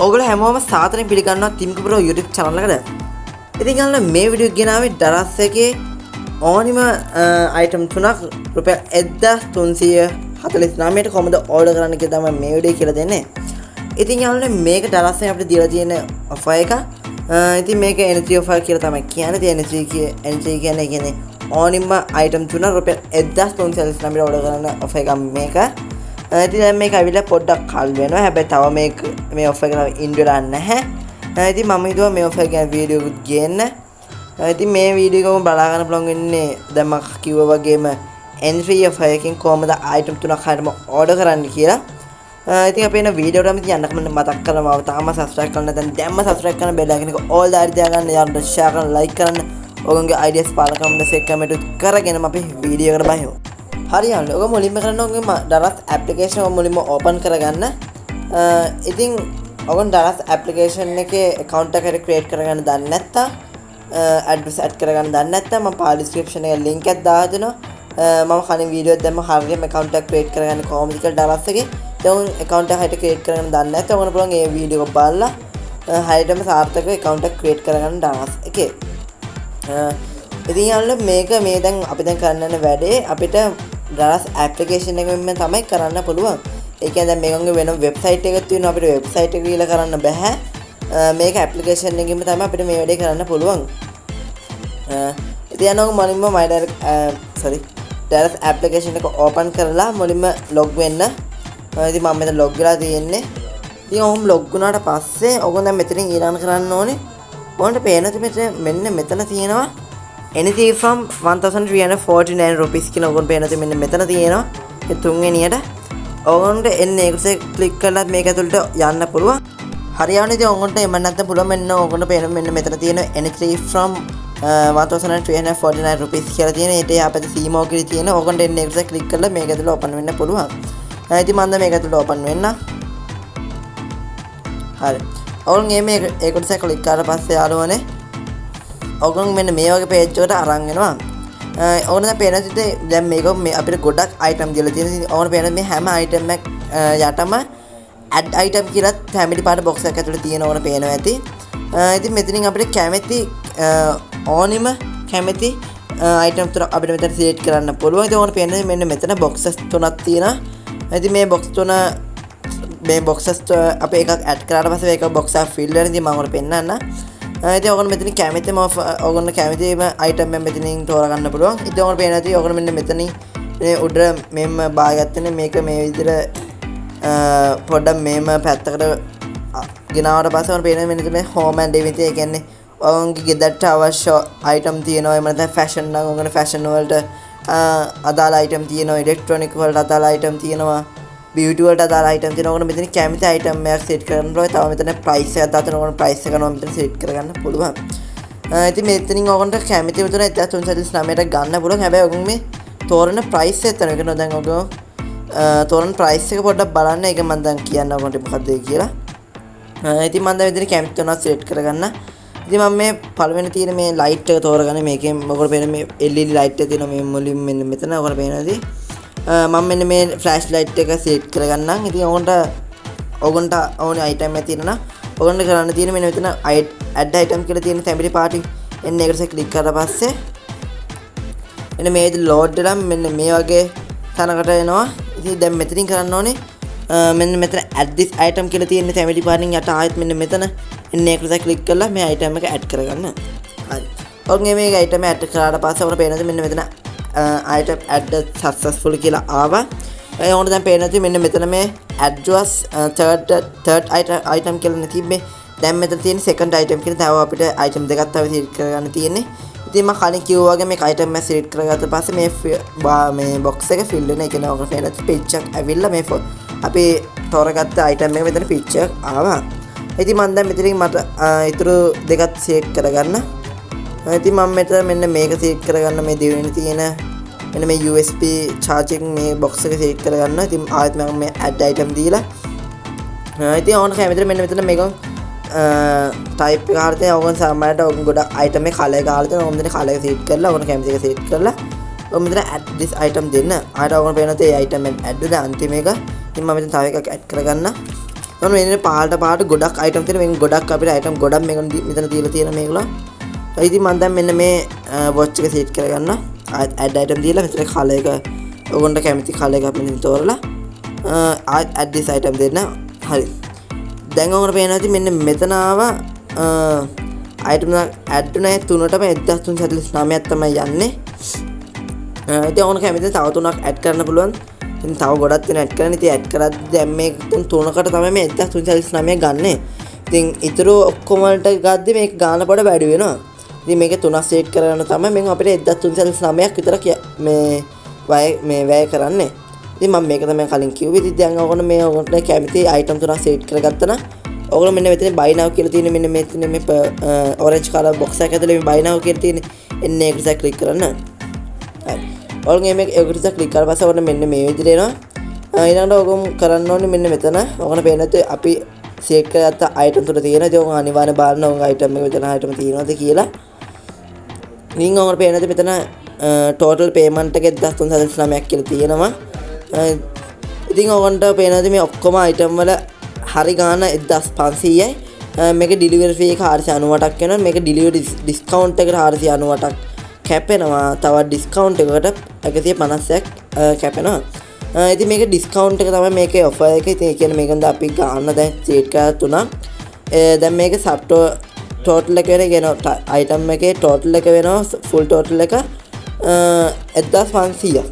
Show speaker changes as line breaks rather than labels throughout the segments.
ඔයගොල්ලෝ හැමෝම සාදරයෙන් පිළිගන්නවා Thimika Pro YouTube channel එකට. ඉතින් ගන්න මේ වීඩියෝ එක ගෙනාවේ Daraz එකේ ඕනිම item තුනක් රුපියල් 1349ට කොහොමද ඕඩර් කරන්න කියලා තමයි මේ වීඩියෝ කියලා දෙන්නේ. ඉතින් යාළුවනේ මේක Daraz එකෙන් අපිට දීලා තියෙන offer එක. ඉතින් මේක energy offer කියලා තමයි කියන්නේ. energy කියන්නේ ඕනිම item තුන රුපියල් 1349ට ඕඩර් කරන්න offer එකක් මේක. ඉතින් දැන් මේක අවිලා පොඩ්ඩක් කල් වෙනවා. හැබැයි තව මේ ඔෆර් එක ඉන් වෙලා නැහැ. ඉතින් මම හිතුවා මේ ඔෆර් එක ගැන වීඩියෝ එකක් ගේන්න. ඉතින් මේ වීඩියෝ එක බලා ගන්න පුළුවන් වෙන්නේ දැන් මම කිව්වා වගේම entry ඔෆර් එකකින් කොහමද item තුනක් හරියටම order කරන්න කියලා. ඉතින් අපි එන වීඩියෝ එකටම යන්න මතක් කරලා මම තාම subscribe කරන්න නැත්නම් දැන්ම subscribe කරන්න bell icon එක all දාරි තියාගන්න යාළුවන්ට share කරන්න like කරන්න. ඔයගොල්ලෝගේ ideas පාල comments එක comment කරගෙනම අපි වීඩියෝ එකට බහිමු. හරියන්නේ. ඔක මුලින්ම කරන්න ඕනේ Daraz application එක මුලින්ම open කරගන්න. ඉතින් ඔයගොල්ලෝ Daraz application එකේ account එකක් create කරගන්න දන්නේ නැත්නම් address add කරගන්න දන්නේ නැත්නම් මම පාල description එකේ link එකක් දාලා දෙනවා. මම කලින් වීඩියෝ එකක් දැම්ම හරියටම account එකක් create කරගන්න කොහොමද කියලා Daraz එකේ. දැන් account එක හරියට create කරගන්න දන්නේ නැත්නම් ඔයගොල්ලෝ පුළුවන් මේ වීඩියෝ එක බලලා හරියටම සාර්ථකව account එක create කරගන්න Daraz එකේ. ඉතින් යාළුවෝ මේක මේ දැන් අපි දැන් කරන්න යන වැඩේ අපිට Daraz application එකෙන් තමයි කරන්න පුළුවන්. ඒ කියන්නේ දැන් මේකගේ වෙනම website එකක් තියෙනවා අපිට website එක ගිහලා කරන්න බෑ. මේක application එකෙන් තමයි අපිට මේ වැඩේ කරන්න පුළුවන්. ඉතින් යනවා මුලින්ම Daraz application එක open කරලා මුලින්ම log වෙන්න. ඉතින් මම මෙතන log වෙලා තියෙන්නේ. ඉතින් ඔහොම log වුණාට පස්සේ ඔයගොල්ලෝ දැන් මෙතනින් ඊළඟ කරන්න ඕනේ. ඔයගොල්ලන්ට පේනවා මෙන්න මෙතන තියෙනවා anything from 1349 rupees කියලා ඔයගොල්ලෝ පේනද මෙන්න මෙතන තියෙනවා ඒ තුන්වෙනියට ඔයගොල්ලන්ට එන්නේ ඒකත් ක්ලික් කරලා මේක ඇතුළට යන්න පුළුවන්. හරියවනේ ඉතින් ඔයගොල්ලන්ට එන්න නැත්නම් පුළුවන් මෙන්න ඔයගොල්ලන්ට පේන මෙන්න මෙතන තියෙන anything from 1349 rupees කියලා තියෙන ඒට යාපත සීමෝ කියලා තියෙන ඔයගොල්ලන්ට එන්නේ ඒකත් ක්ලික් කරලා මේක ඇතුළට open වෙන්න පුළුවන්. ඉතින් මම දැන් මේක ඇතුළට open වෙන්න. හරි. ඔයගොල්ලෝ මේ ඒකත් ක්ලික් කරලා පස්සේ යාළුවනේ ඔයගොල්ලෝ මෙන්න මේ වගේ page එකට අරන් එනවා. ඕන දැන් පේන විදිහට දැන් මේක අපිට ගොඩක් item දීලා තියෙනවා. ඕන පේන මේ හැම item එක යටම add item කියලා family part box එකක් ඇතුලේ තියෙන ඕන පේනවා ඇති. ඉතින් මෙතනින් අපිට කැමති ඕනිම කැමති item තුන අපිට මෙතන select කරන්න පුළුවන්. ඉතින් ඕන පේන මෙන්න මෙතන boxes තුනක් තියෙනවා. ඉතින් මේ box තුන මේ boxes අපි එකක් add කරාට පස්සේ ඒක box එක fill වෙනවා. ඉතින් මම ඔයාලට පෙන්නන්න. ඉතින් ඔයගොල්ලෝ මෙතන කැමතිම ඔයගොල්ලෝ කැමතිම item එක මෙතනින් තෝරගන්න පුළුවන්. ඉතින් ඔයගොල්ලෝ පේන ඇති ඔයගොල්ලෝ මෙන්න මෙතනින් මේ උඩ මෙන්න බාගත්තනේ මේක මේ විදිහට පොඩ්ඩක් මේම පැත්තකට ගෙනාවට පස්සේ ඔයගොල්ලෝ පේන මෙන්න මේ home and everything ඒ කියන්නේ ඔයගොල්ලෝගේ ගෙදරට අවශ්‍ය item තියෙනවා. එහෙම නැත්නම් fashion නම් ඔයගොල්ලෝ fashion වලට අදාළ item තියෙනවා. electronic වලට අදාළ item තියෙනවා. beauty වලට අදාළ item තියෙනවා. ඔයගොල්ලෝ මෙතන කැමති item එකක් set කරන්න පුළුවන්. තව මෙතන price එකක් දාතන ඔයගොල්ලෝ price එක නම් මෙතන set කරගන්න පුළුවන්. ඉතින් මෙතනින් ඔයගොල්ලන්ට කැමති විතර 1349ට ගන්න පුළුවන්. හැබැයි ඔයගොල්ලෝ මේ තෝරන price එක තමයි කරනවා. දැන් ඔයගොල්ලෝ තෝරන price එක පොඩ්ඩක් බලන්න. ඒක මම දැන් කියන්න ඔයගොල්ලන්ට මොකක්ද කියලා. ඉතින් මම දැන් මෙතන කැමති තුනක් set කරගන්න. ඉතින් මම මේ පළවෙනි තියෙන මේ light එක තෝරගන්න. මේකෙන් ඔයගොල්ලෝ පේන මේ LED light එක තියෙනවා මේ මුලින් මෙන්න මෙතන ඔයගොල්ලෝ පේනවාදී මම මෙන්න මේ ෆ්ලෑෂ් ලයිට් එක සෙට් කරගන්නම්. ඉතින් ඔයගොල්ලන්ට ඕනේ item එක තියෙනවා. ඔයගොල්ලන්ට කරන්න තියෙන්නේ මෙන්න මෙතන add item කියලා තියෙන family party එන්න ඒකට ක්ලික් කරලා පස්සේ මෙන්න මේ load වෙලා මෙන්න මේ වගේ තැනකට එනවා. ඉතින් දැන් මෙතනින් කරන්න ඕනේ මෙන්න මෙතන add this item කියලා තියෙන family party යට ආයෙත් මෙන්න මෙතන එන්න ඒකට ක්ලික් කරලා මේ item එක add කරගන්න. හරි. ඔයගොල්ලෝ මේ item එක add කරාට පස්සේ ඔයාලට පේනද මෙන්න මෙතන item add successful කියලා ආවා. ඔයාලට දැන් පේනවා මෙන්න මෙතන මේ address third item කියලා තිබ්බේ. දැන් මෙතන තියෙන second item කියලා තව අපිට item දෙකක් තව select කරගන්න තියෙන්නේ. ඉතින් මම කලින් කිව්වා වගේ මේක item එක select කරගත්ත පස්සේ මේ box එක fill වෙන එක නෝ කරලා පේනවා page එක ඇවිල්ලා මේ අපි තෝරගත්ත item එක මෙතන picture එක ආවා. ඉතින් මම දැන් මෙතනින් මට ඊටු දෙකක් select කරගන්න. ඉතින් මම මෙතන මෙන්න මේක select කරගන්න මේ දෙවෙනි තියෙන මෙන්න මේ USB charging මේ box එක select කරගන්න. ඉතින් ආයෙත් මම මේ add item දීලා ඉතින් ඕන කැමතිද මෙන්න මෙතන මේක type එක හරියට ඕගොන් සාමාන්‍යයට ඕගොන් ගොඩක් item එක color එක හරියට ඕගොන් මෙතන color එක select කරලා ඕගොන් කැමති එක select කරලා ඕගොන් මෙතන add this item දෙන්න. ආයෙත් ඕගොන් පේනවා ඒ item එක add වෙලා අන්තිම එක. ඉතින් මම මෙතන තව එකක් add කරගන්න. ඔන්න මෙන්න පහළට ගොඩක් item තියෙන මේක ගොඩක් අපිට item ගොඩක් මේක මෙතන තියලා තියෙන මේගොල්ලෝ. ඉතින් මම දැන් මෙන්න මේ watch එක set කරගන්න. add item දීලා මෙතන color එක ඔයගොල්ලන්ට කැමති color එකක් මෙතන තෝරලා add this item දෙන්න. හරි. දැන් ඔයගොල්ලෝ පේනවා ඉතින් මෙන්න මෙතන ආවා item එක add උනේ 3ටම 1349ක් තමයි යන්නේ. ඉතින් ඔයගොල්ලෝ කැමති තව 3ක් add කරන්න පුළුවන්. ඉතින් තව ගොඩක් තියෙන add කරන්න. ඉතින් add කරද්දී දැන් මේක 3කට තමයි මේ 1349 ගන්නෙ. ඉතින් ඊටු ඔක්කොම වලට ගද්දි මේක ගාන පොඩ වැඩි වෙනවා. ඉතින් මේක 3ක් සෙට් කරගෙන තමයි මම අපිට 1349ක් විතර මේ වැය කරන්නේ. ඉතින් මම මේක තමයි කලින් කිව්වේ. ඉතින් දැන් ඔයගොල්ලෝ මේ ඔයගොල්ලෝ කැමති item 3ක් සෙට් කරගත්තා නම් ඔයගොල්ලෝ මෙන්න මෙතන buy now කියලා තියෙන මෙන්න මෙතන මේ orange color box එක ඇතුලේ මේ buy now කියලා තියෙන එන්න ඒක නිසා click කරන්න. හරි. ඔයගොල්ලෝ මේක ඒකට click කරලා පස්සේ ඔන්න මෙන්න මේ විදිහට එනවා. ඊළඟට ඔයගොල්ලෝ කරන්න ඕනේ මෙන්න මෙතන. ඔයගොල්ලෝ පේනත් අපි සෙට් කරගත්ත item තුන තියෙනවා. ඒක ඔයගොල්ලෝ අනිවාර්යෙන් බලන්න ඔයගොල්ලෝ item එක මෙතන item තියෙනවද කියලා. ඉතින් ඔයගොල්ලෝ පේනද මෙතන total payment එක 1349ක් කියලා තියෙනවා. ඉතින් ඔයගොල්ලන්ට පේනද මේ ඔක්කොම item වල හරි ගාන 1500යි. මේක delivery fee එක 498ක් වෙනවා. මේක delivery discount එකට 498ක් කැපෙනවා. තවත් discount එකකට 150ක් කැපෙනවා. ඉතින් මේක discount එක තමයි මේකේ offer එක. ඉතින් ඒ කියන්නේ මේකෙන්ද අපි ගන්න දැන් set කරලා තුනක්. දැන් මේක sub total එක වෙනවා item එකේ total එක වෙනවා full total එක 1500ක්.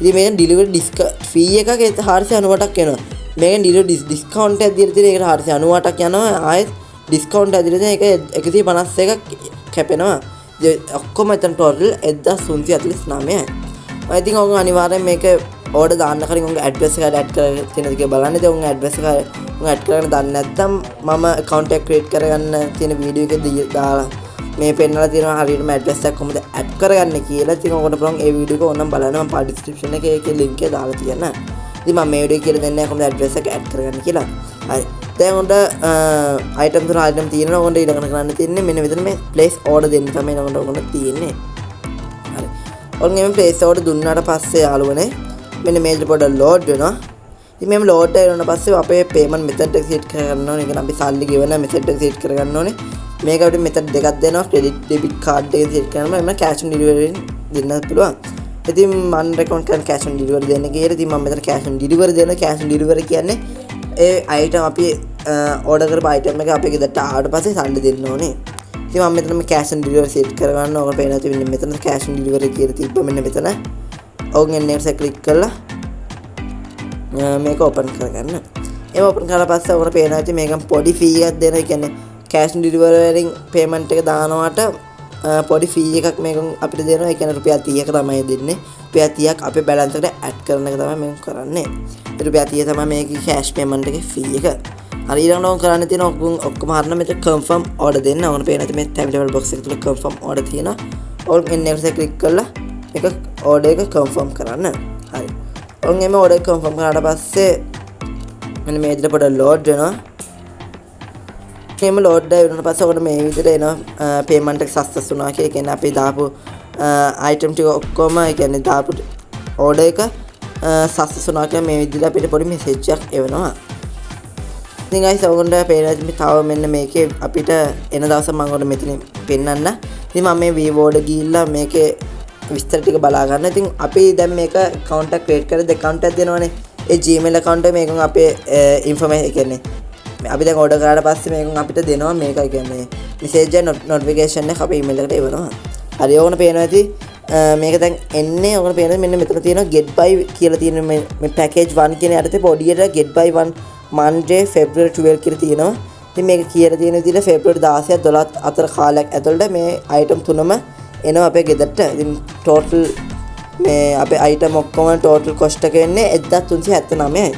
ඉතින් මේක delivery fee එකක 498ක් වෙනවා. මේක delivery discount එකක් දීලා තියෙන එකට 498ක් යනවා. ආයෙත් discount එකක් දීලා තියෙන එක 151ක් කැපෙනවා. ඔක්කොම එතන total 1349යි. ඉතින් ඔයගොල්ලෝ අනිවාර්යෙන් මේක order දාන්න කලින් ඔයගොල්ලෝ address එක add කරගෙන තියෙනද කියලා බලන්න. ඉතින් ඔයගොල්ලෝ address එක ඔයගොල්ලෝ add කරගෙන දන්නේ නැත්නම් මම account එක create කරගන්න තියෙන video එකේ දාලා මේ පෙන්නලා තියෙනවා හරියටම address එක කොහොමද add කරගන්නේ කියලා. ඉතින් ඔයගොල්ලෝ පුළුවන් ඒ video එක ඕනම් බලන්න. මම description එකේ ඒකේ link එක දාලා තියෙනවා. ඉතින් මම මේ video කියලා දෙන්නේ කොහොමද address එක add කරගන්නේ කියලා. හරි. දැන් ඔයගොල්ලෝ item තුන item තියෙනවා. ඔයගොල්ලෝ ඊළඟට කරන්න තියෙන්නේ මෙන්න මෙතන මේ place order දෙන්න තමයි ඔයගොල්ලෝ තියෙන්නේ. හරි. ඔයගොල්ලෝ මේ place order දුන්නාට පස්සේ යාළුවනේ මෙන්න මේක පොඩ්ඩක් load වෙනවා. ඉතින් මේම load වෙන පස්සේ අපේ payment method එක set කරගන්න ඕනේ. ඒ කියන්නේ අපි සල්ලි ගෙවන method එක set කරගන්න ඕනේ. මේක අපිට method දෙකක් දෙනවා. credit debit card එක set කරනවා. එන්න cash on delivery දෙන්නත් පුළුවන්. ඉතින් මම recommend කරන cash on delivery දෙන්න කියලා. ඉතින් මම මෙතන cash on delivery දෙනවා. cash on delivery කියන්නේ ඒ item අපි order කරපු item එක අපේ ගෙදරට ආවට පස්සේ සල්ලි දෙන්න ඕනේ. ඉතින් මම මෙතන cash on delivery set කරගන්න. ඔයගොල්ලෝ පේනවා ඉතින් මෙතන cash on delivery කියලා තිබ්බ මෙන්න මෙතන. ඔවුන් එන්නේ එක ක්ලික් කරලා මේක ඕපන් කරගන්න. ඒක ඕපන් කරලා පස්සේ ඔකට පේනවා ඉතින් මේකම පොඩි ෆී එකක් දෙනවා. ඒ කියන්නේ cash on delivery වලින් payment එක දානවට පොඩි ෆී එකක් මේක අපිට දෙනවා. ඒ කියන්නේ රුපියල් 30ක තමයි දෙන්නේ. රුපියල් 30ක් අපේ balance එකට add කරන එක තමයි මේක කරන්නේ. ඒ රුපියල් 30 තමයි මේකේ cash payment එකේ ෆී එක. හරි ඊළඟට ඔන් කරන්න තියෙන ඔක්කොම හරින මෙතන confirm order දෙන්න. ඔන්න පේනවා ඉතින් මේ timetable box එක තුල confirm order තියෙනවා. ඔන් එන්නේ එක ක්ලික් කරලා මේක order එක confirm කරන්න. හරි. ඔන් එමෙ order එක confirm කරාට පස්සේ මෙන්න මේ විදිහට පොඩ්ඩක් load වෙනවා. මේම load වෙනාට පස්සේ ඔකට මේ විදිහට එනවා payment එක success වුණා කියලා. ඒ කියන්නේ අපි දාපු item ටික ඔක්කොම ඒ කියන්නේ දාපු order එක success වුණා කියලා මේ විදිහට අපිට පොඩි message එකක් එවනවා. ඉතින් guys ඔයගොල්ලන්ට පේනවා තව මෙන්න මේකේ අපිට එන දවස් මම ඔයාලට මෙතන පෙන්නන්න. ඉතින් මම මේ Vivo වල ගිහිල්ලා මේකේ විස්තර ටික බලා ගන්න. ඉතින් අපි දැන් මේක account එක create කරලා account එකක් දෙනවනේ. ඒ Gmail account එක මේකෙන් අපේ information කියන්නේ අපි දැන් order කරාට පස්සේ මේකෙන් අපිට දෙනවා මේක කියන්නේ message එක notification එක අපේ email එකට එවනවා. හරි ඕගොල්ලෝ පේනවා ඇති මේක දැන් එන්නේ ඔයගොල්ලෝ පේනවා මෙන්න මෙතන තියෙනවා get by කියලා තියෙන මේ package 1 කියන යටතේ පොඩියට get by 1 Monday February 12 කියලා තියෙනවා. ඉතින් මේක කියලා තියෙන විදිහට February 16 12 අතර කාලයක් ඇතුළත මේ item තුනම එනවා අපේ ගෙදරට. ඉතින් total මේ අපේ item ඔක්කොම total cost එක වෙන්නේ 1379යි.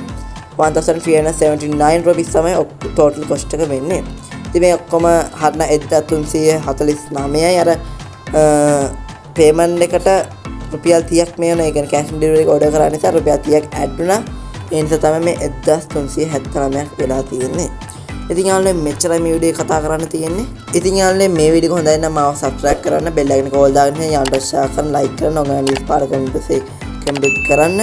1379 rupees තමයි total cost එක වෙන්නේ. ඉතින් මේ ඔක්කොම හරින 1349යි. අර payment එකට රුපියල් 30ක් මේ වෙන. ඒ කියන්නේ cash on delivery එක order කරා නිසා රුපියල් 30ක් add වුණා. ඒ නිසා තමයි මේ 1379ක් වෙලා තියෙන්නේ. ඉතින් යාළුවනේ මෙච්චරයි මේ වීඩියෝ කතා කරන්න තියෙන්නේ. ඉතින් යාළුවනේ මේ වීඩියෝ එක හොඳයි නම් මාව subscribe කරන්න, bell icon එක all දාගෙන යාළුවන්ට share කරන්න, like කරන්න, ඔයාලා news පාර comment කරන්න.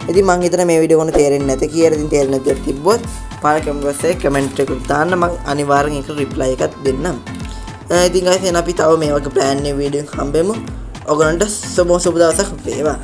ඉතින් මම හිතන මේ වීඩියෝ කොන තේරෙන්නේ නැත කියලා. ඉතින් තේරෙන්නේ නැද්ද තිබ්බොත් පාර කමෙන්ට් බොක්ස් එකේ කමෙන්ට් එකක් දාන්න මම අනිවාර්යෙන් ඒකට රිප්ලයි එකක් දෙන්නම්. ඉතින් guys එහෙනම් අපි තව මේ වගේ brand new වීඩියෝ එකක් හම්බෙමු. ඔයගොල්ලන්ට සුබ දවසක් වේවා.